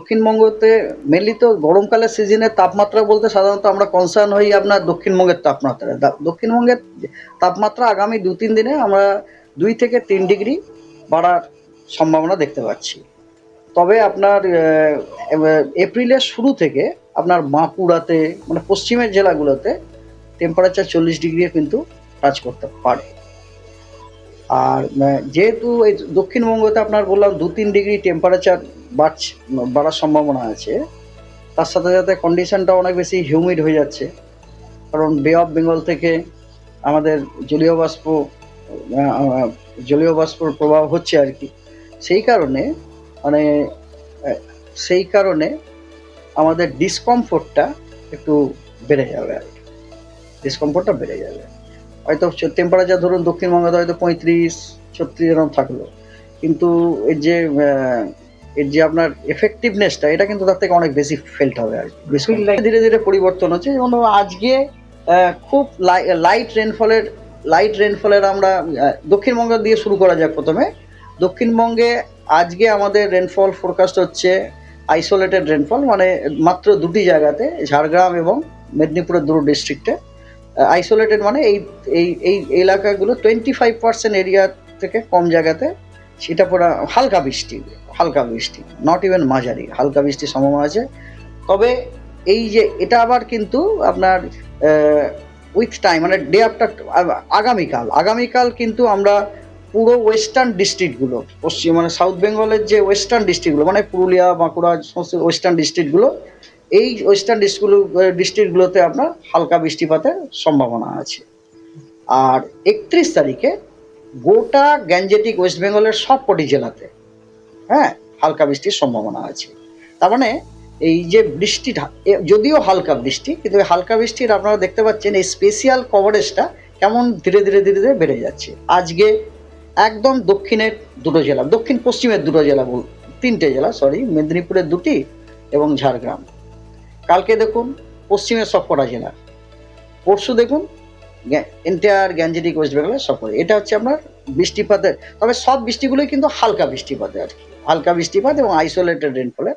দক্ষিণবঙ্গতে mainly তো গরমকালের সিজনের তাপমাত্রা বলতে সাধারণত আমরা কনসার্ন হই আপনার দক্ষিণবঙ্গের তাপমাত্রা। দক্ষিণবঙ্গের তাপমাত্রা আগামী ২-৩ দিনে আমরা ২ থেকে ৩ ডিগ্রি বাড়ার সম্ভাবনা দেখতে পাচ্ছি। তবে আপনার এপ্রিলের শুরু থেকে আপনার বাঁকুড়াতে মানে পশ্চিমের জেলাগুলোতে টেম্পারেচার 40 ডিগ্রিও কিন্তু টাচ করতে পারে। আর যেহেতু এই দক্ষিণবঙ্গতে আপনার বললাম ২-৩ ডিগ্রি টেম্পারেচার বাড়ার সম্ভাবনা আছে, তার সাথে সাথে কন্ডিশনটা অনেক বেশি হিউমিড হয়ে যাচ্ছে, কারণ বে অফ বেঙ্গল থেকে আমাদের জলীয় বাষ্পর প্রভাব হচ্ছে আর কি। সেই কারণে মানে সেই কারণে আমাদের ডিসকমফোর্টটা একটু বেড়ে যাবে আর কি, ডিসকমফোর্টটা বেড়ে যাবে। হয়তো টেম্পারেচার ধরুন দক্ষিণবঙ্গে হয়তো 35-36 এরকম থাকলো, কিন্তু এর যে আপনার এফেক্টিভনেসটা এটা কিন্তু তার থেকে অনেক বেশি ফেল্ট হবে আর কি। ধীরে ধীরে পরিবর্তন হচ্ছে, যেমন আজকে খুব লাইট রেনফলের আমরা দক্ষিণবঙ্গ দিয়ে শুরু করা যাক। প্রথমে দক্ষিণবঙ্গে আজকে আমাদের রেনফল ফোরকাস্ট হচ্ছে আইসোলেটেড রেনফল, মানে মাত্র 2টি জায়গাতে, ঝাড়গ্রাম এবং মেদিনীপুরের 2 ডিস্ট্রিক্টে। আইসোলেটেড মানে এই এলাকাগুলো 25% এরিয়া থেকে কম জায়গাতে সেটা পুরো হালকা বৃষ্টি, নট ইভেন মাঝারি, হালকা বৃষ্টির সম্ভাবনা আছে। তবে এই যে এটা আবার কিন্তু আপনার উইথ টাইম মানে ডে আফটার আগামীকাল কিন্তু আমরা পুরো ওয়েস্টার্ন ডিস্ট্রিক্টগুলো, পশ্চিম মানে সাউথ বেঙ্গলের যে ওয়েস্টার্ন ডিস্ট্রিক্টগুলো মানে পুরুলিয়া, বাঁকুড়া, সমস্ত ওয়েস্টার্ন ডিস্ট্রিক্টগুলো, এই ওয়েস্টার্ন ডিস্ট্রিক্টগুলোতে আপনার হালকা বৃষ্টিপাতের সম্ভাবনা আছে। আর 31 তারিখে গোটা গ্যাঞ্জেটিক ওয়েস্ট বেঙ্গলের সবকটি জেলাতে হালকা বৃষ্টির সম্ভাবনা আছে। তার মানে এই যে বৃষ্টিটা যদিও হালকা বৃষ্টি, কিন্তু এই হালকা বৃষ্টির আপনারা দেখতে পাচ্ছেন এই স্পেশিয়াল কভারেজটা কেমন ধীরে ধীরে বেড়ে যাচ্ছে। আজকে একদম দক্ষিণের 2টো জেলা, দক্ষিণ পশ্চিমের 2টো জেলা, 3টে জেলা সরি, মেদিনীপুরের 2টি এবং ঝাড়গ্রাম। কালকে দেখুন পশ্চিমের সবকটা জেলা, পরশু দেখুন এন্টায়ার গ্যাঞ্জেটিক ওয়েস্ট বেঙ্গলের সবকটা। এটা হচ্ছে আপনার বৃষ্টিপাতের, তবে সব বৃষ্টিগুলোই কিন্তু হালকা বৃষ্টিপাতে আর কি, হালকা বৃষ্টিপাত এবং আইসোলেটেড রেনফলের